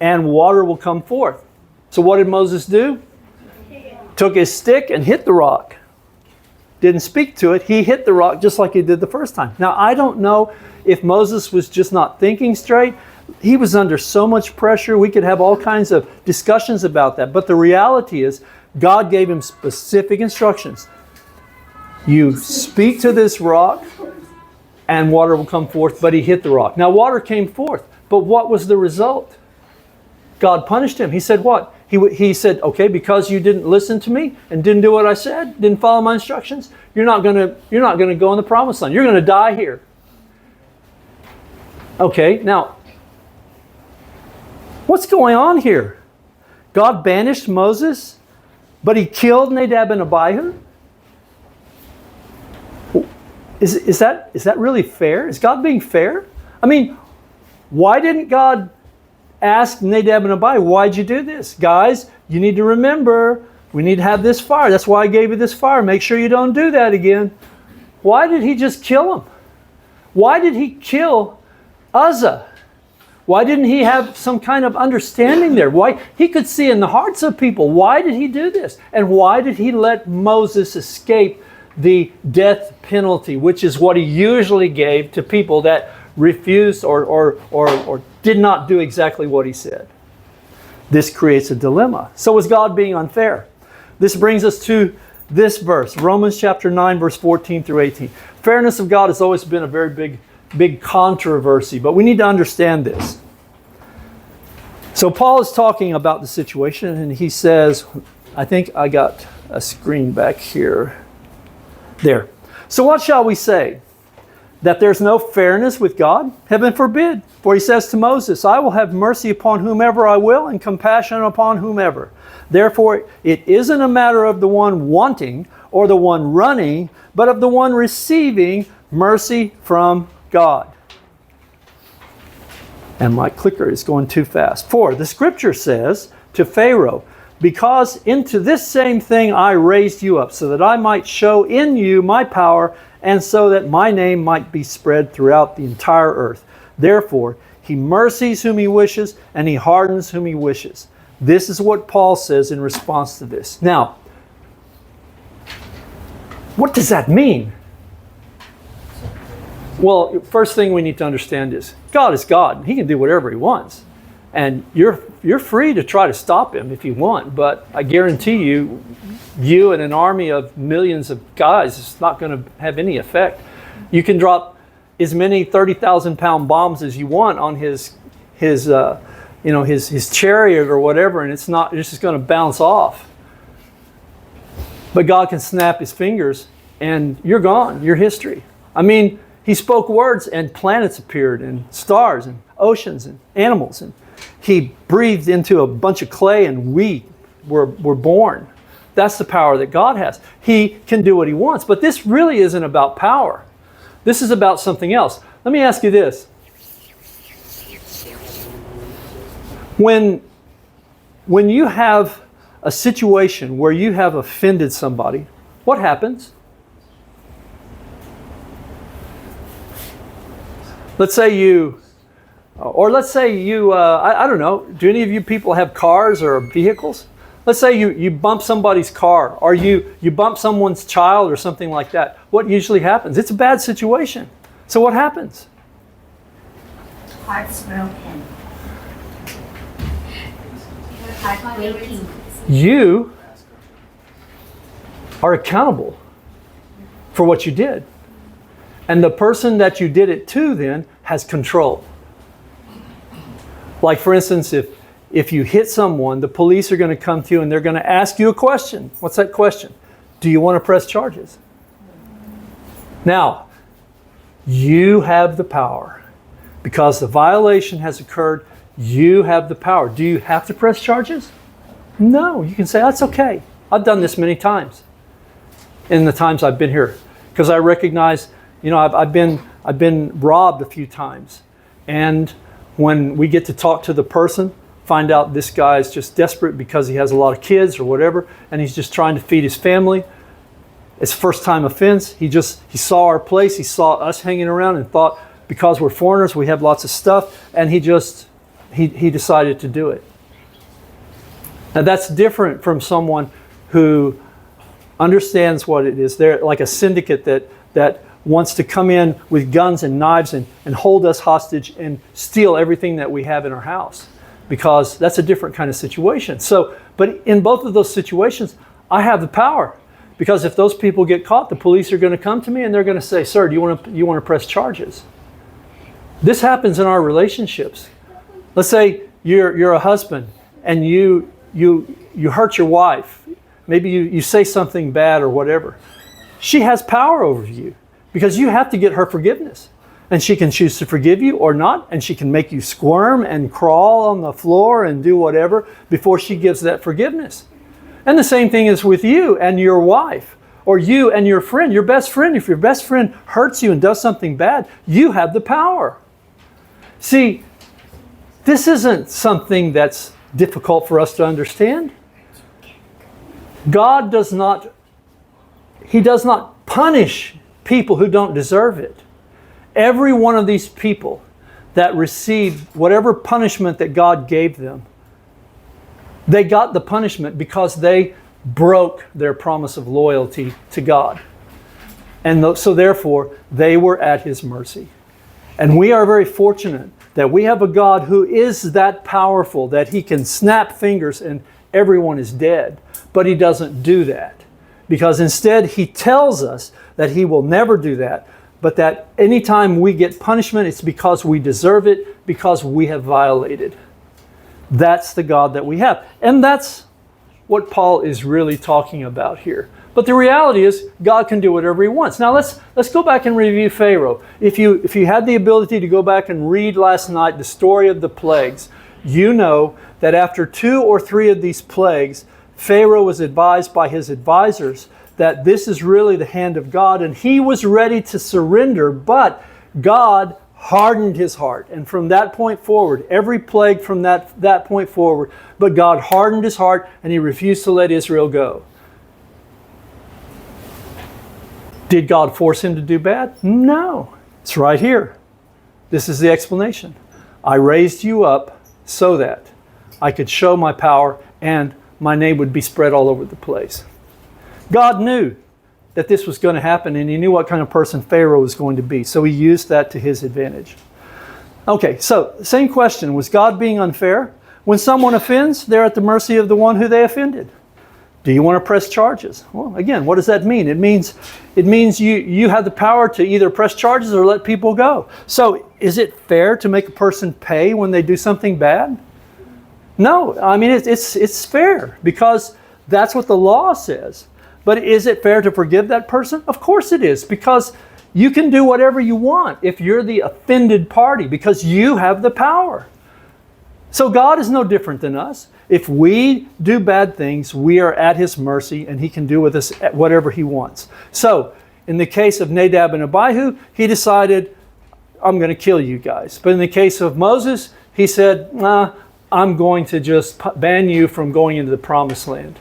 and water will come forth. So what did Moses do? Took his stick and hit the rock. Didn't speak to it. He hit the rock just like he did the first time. Now, I don't know if Moses was just not thinking straight. He was under so much pressure. We could have all kinds of discussions about that. But the reality is, God gave him specific instructions. You speak to this rock, and water will come forth. But he hit the rock. Now, water came forth. But what was the result? God punished him. He said what? He said, okay, because you didn't listen to me and didn't do what I said, didn't follow my instructions, you're not going to go in the promised land. You're going to die here. Okay, now, what's going on here? God banished Moses, but he killed Nadab and Abihu? Is that really fair? Is God being fair? I mean, why didn't God ask Nadab and Abihu, why'd you do this? Guys, you need to remember, we need to have this fire. That's why I gave you this fire. Make sure you don't do that again. Why did he just kill them? Why did he kill Uzzah? Why didn't he have some kind of understanding there? Why? He could see in the hearts of people. Why did he do this? And why did he let Moses escape the death penalty, which is what he usually gave to people that refused or did not do exactly what he said? This creates a dilemma. So is God being unfair? This brings us to this verse, Romans chapter 9, verse 14 through 18. Fairness of God has always been a very big controversy, but we need to understand this. So Paul is talking about the situation, and he says, I think I got a screen back here. There. So what shall we say? That there's no fairness with God? Heaven forbid. For he says to Moses, I will have mercy upon whomever I will, and compassion upon whomever. Therefore, it isn't a matter of the one wanting or the one running, but of the one receiving mercy from God. And my clicker is going too fast. For the scripture says to Pharaoh, because into this same thing I raised you up, so that I might show in you my power, and so that my name might be spread throughout the entire earth. Therefore, he mercies whom he wishes, and he hardens whom he wishes. This is what Paul says in response to this. Now, what does that mean? Well, first thing we need to understand is God is God. He can do whatever he wants. And you're free to try to stop him if you want, but I guarantee you, you and an army of millions of guys, it's not going to have any effect. You can drop as many 30,000-pound bombs as you want on his chariot or whatever, and it's just going to bounce off. But God can snap his fingers, and you're gone. You're history. I mean, he spoke words, and planets appeared, and stars, and oceans, and animals, and he breathed into a bunch of clay, and we were born. That's the power that God has. He can do what he wants. But this really isn't about power. This is about something else. Let me ask you this. When you have a situation where you have offended somebody, what happens? Let's say you, I don't know, do any of you people have cars or vehicles? Let's say you bump somebody's car, or you bump someone's child or something like that. What usually happens? It's a bad situation. So what happens? Hearts broken. Heartbreaking. You are accountable for what you did. And the person that you did it to then has control. Like for instance, if you hit someone, the police are going to come to you and they're going to ask you a question. What's that question? Do you want to press charges? Now, you have the power. Because the violation has occurred, you have the power. Do you have to press charges? No. You can say, that's okay. I've done this many times in the times I've been here. Because I recognize, I've been robbed a few times. And when we get to talk to the person, find out this guy is just desperate because he has a lot of kids or whatever, and he's just trying to feed his family. It's first time offense. He saw our place, he saw us hanging around and thought because we're foreigners, we have lots of stuff, and he decided to do it. Now that's different from someone who understands what it is. They're like a syndicate that wants to come in with guns and knives and hold us hostage and steal everything that we have in our house, because that's a different kind of situation. So, but in both of those situations, I have the power, because if those people get caught, the police are going to come to me and they're going to say, "Sir, do you want to press charges?" This happens in our relationships. Let's say you're a husband and you hurt your wife. Maybe you say something bad or whatever. She has power over you because you have to get her forgiveness. And she can choose to forgive you or not, and she can make you squirm and crawl on the floor and do whatever before she gives that forgiveness. And the same thing is with you and your wife, or you and your friend, your best friend. If your best friend hurts you and does something bad, you have the power. See, this isn't something that's difficult for us to understand. God does not punish people who don't deserve it. Every one of these people that received whatever punishment that God gave them, they got the punishment because they broke their promise of loyalty to God. And so therefore, they were at His mercy. And we are very fortunate that we have a God who is that powerful that He can snap fingers and everyone is dead. But He doesn't do that, because instead He tells us that He will never do that, but that anytime we get punishment, it's because we deserve it, because we have violated. That's the God that we have. And that's what Paul is really talking about here. But the reality is, God can do whatever He wants. Now let's go back and review Pharaoh. If you had the ability to go back and read last night the story of the plagues, you know that after 2 or 3 of these plagues, Pharaoh was advised by his advisors that this is really the hand of God, and he was ready to surrender, but God hardened his heart. And from that point forward, every plague from that point forward, but God hardened his heart and He refused to let Israel go. Did God force him to do bad? No. It's right here. This is the explanation. I raised you up so that I could show my power and my name would be spread all over the place. God knew that this was going to happen, and He knew what kind of person Pharaoh was going to be. So He used that to His advantage. Okay, so same question. Was God being unfair? When someone offends, they're at the mercy of the one who they offended. Do you want to press charges? Well, again, what does that mean? It means you have the power to either press charges or let people go. So is it fair to make a person pay when they do something bad? No, I mean, it's fair because that's what the law says. But is it fair to forgive that person? Of course it is, because you can do whatever you want if you're the offended party, because you have the power. So God is no different than us. If we do bad things, we are at His mercy, and He can do with us whatever He wants. So in the case of Nadab and Abihu, He decided, I'm going to kill you guys. But in the case of Moses, He said, I'm going to just ban you from going into the promised land.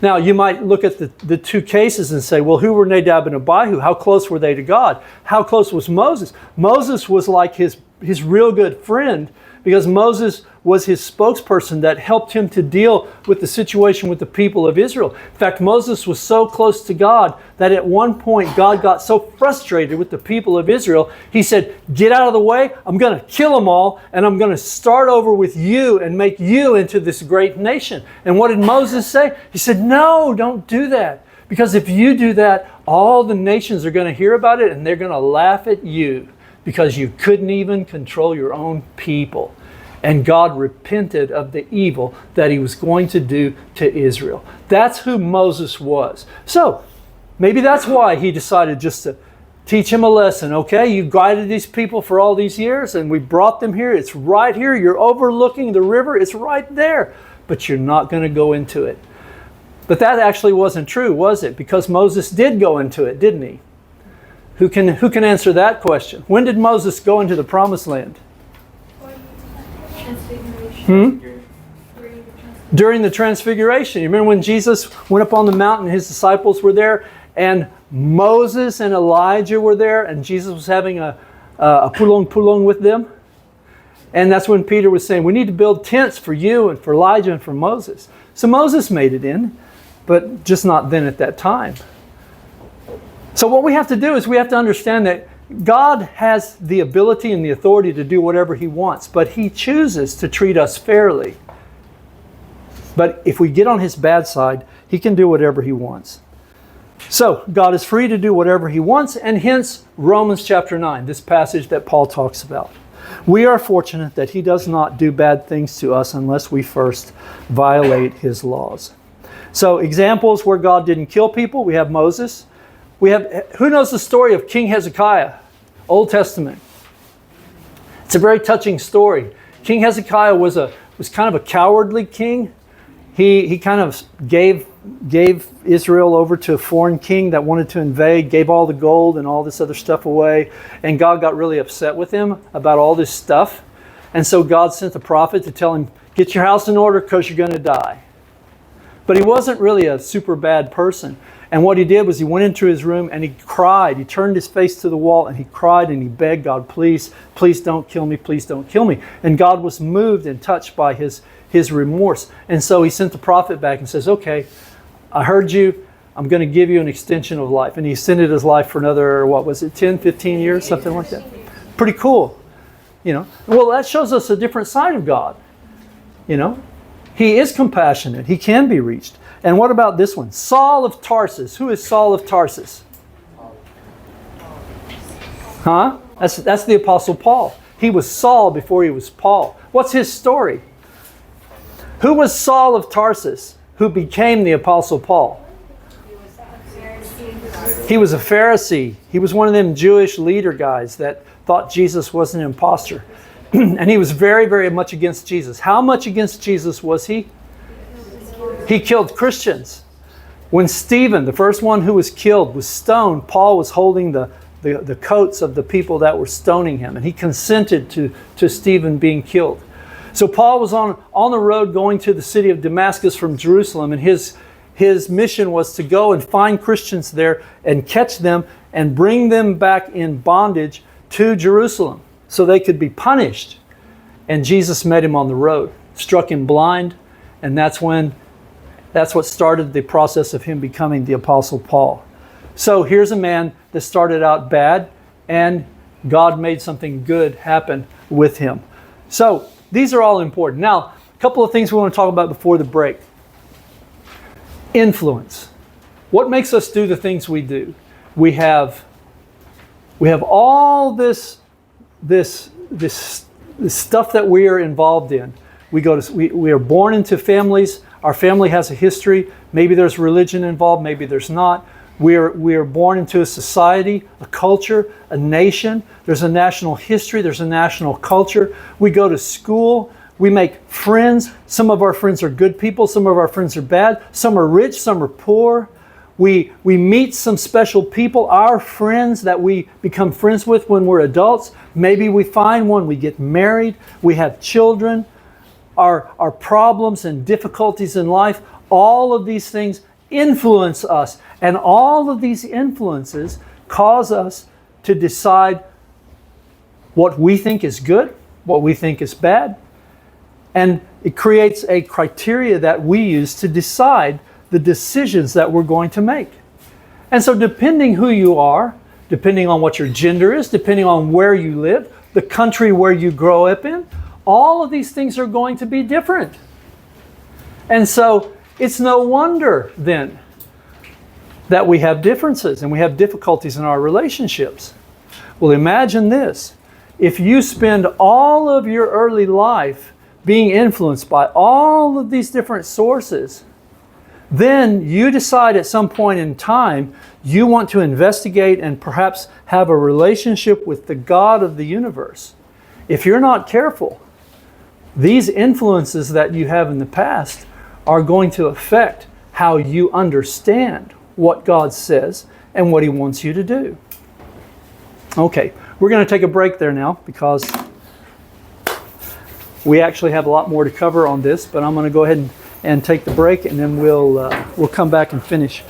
Now, you might look at the 2 cases and say, well, who were Nadab and Abihu? How close were they to God? How close was Moses? Moses was like his real good friend, because Moses was his spokesperson that helped him to deal with the situation with the people of Israel. In fact, Moses was so close to God that at one point God got so frustrated with the people of Israel, He said, get out of the way, I'm going to kill them all, and I'm going to start over with you and make you into this great nation. And what did Moses say? He said, no, don't do that. Because if you do that, all the nations are going to hear about it and they're going to laugh at you, because you couldn't even control your own people. And God repented of the evil that He was going to do to Israel. That's who Moses was. So maybe that's why He decided just to teach him a lesson. Okay, you guided these people for all these years and we brought them here. It's right here. You're overlooking the river. It's right there. But you're not going to go into it. But that actually wasn't true, was it? Because Moses did go into it, didn't he? Who can answer that question? When did Moses go into the promised land? During the Transfiguration. You remember when Jesus went up on the mountain, his disciples were there, and Moses and Elijah were there, and Jesus was having a pulong with them. And that's when Peter was saying, we need to build tents for you and for Elijah and for Moses. So Moses made it in, but just not then at that time. So what we have to do is we have to understand that God has the ability and the authority to do whatever He wants, but He chooses to treat us fairly. But if we get on His bad side, He can do whatever He wants. So God is free to do whatever He wants, and hence Romans chapter 9, this passage that Paul talks about. We are fortunate that He does not do bad things to us unless we first violate His laws. So examples where God didn't kill people, we have Moses. We have, who knows the story of King Hezekiah, Old Testament? It's a very touching story. King Hezekiah was kind of a cowardly king. He kind of gave Israel over to a foreign king that wanted to invade, gave all the gold and all this other stuff away, and God got really upset with him about all this stuff. And so God sent the prophet to tell him, get your house in order because you're going to die. But he wasn't really a super bad person. And what he did was he went into his room and he cried. He turned his face to the wall and he cried and he begged God, please, please don't kill me, please don't kill me. And God was moved and touched by his remorse. And so he sent the prophet back and says, okay, I heard you. I'm going to give you an extension of life. And he extended his life for another, 10, 15 years, something like that. Pretty cool. Well, that shows us a different side of God. He is compassionate. He can be reached. And what about this one? Saul of Tarsus. Who is Saul of Tarsus? Huh? That's the Apostle Paul. He was Saul before he was Paul. What's his story? Who was Saul of Tarsus who became the Apostle Paul? He was a Pharisee. He was one of them Jewish leader guys that thought Jesus was an imposter. And he was very, very much against Jesus. How much against Jesus was he? He killed Christians. When Stephen, the first one who was killed, was stoned, Paul was holding the coats of the people that were stoning him. And he consented to Stephen being killed. So Paul was on the road going to the city of Damascus from Jerusalem. And his mission was to go and find Christians there and catch them and bring them back in bondage to Jerusalem so they could be punished. And Jesus met him on the road, struck him blind, and that's what started the process of him becoming the Apostle Paul. So here's a man that started out bad, and God made something good happen with him. So these are all important. Now, a couple of things we want to talk about before the break. Influence. What makes us do the things we do? We have all this stuff that we are involved in. We are born into families. Our family has a history. Maybe there's religion involved, maybe there's not. We are born into a society, a culture, a nation. There's a national history, there's a national culture. We go to school, we make friends. Some of our friends are good people, some of our friends are bad. Some are rich, some are poor. We meet some special people, our friends that we become friends with when we're adults. Maybe we find one, we get married, we have children. Our problems and difficulties in life, all of these things influence us. And all of these influences cause us to decide what we think is good, what we think is bad. And it creates a criteria that we use to decide the decisions that we're going to make. And so depending who you are, depending on what your gender is, depending on where you live, the country where you grow up in, all of these things are going to be different. And so it's no wonder then that we have differences and we have difficulties in our relationships. Well, imagine this. If you spend all of your early life being influenced by all of these different sources, then you decide at some point in time you want to investigate and perhaps have a relationship with the God of the universe. If you're not careful, these influences that you have in the past are going to affect how you understand what God says and what He wants you to do. Okay, we're going to take a break there now because We actually have a lot more to cover on this, but I'm going to go ahead and take the break, and then we'll come back and finish.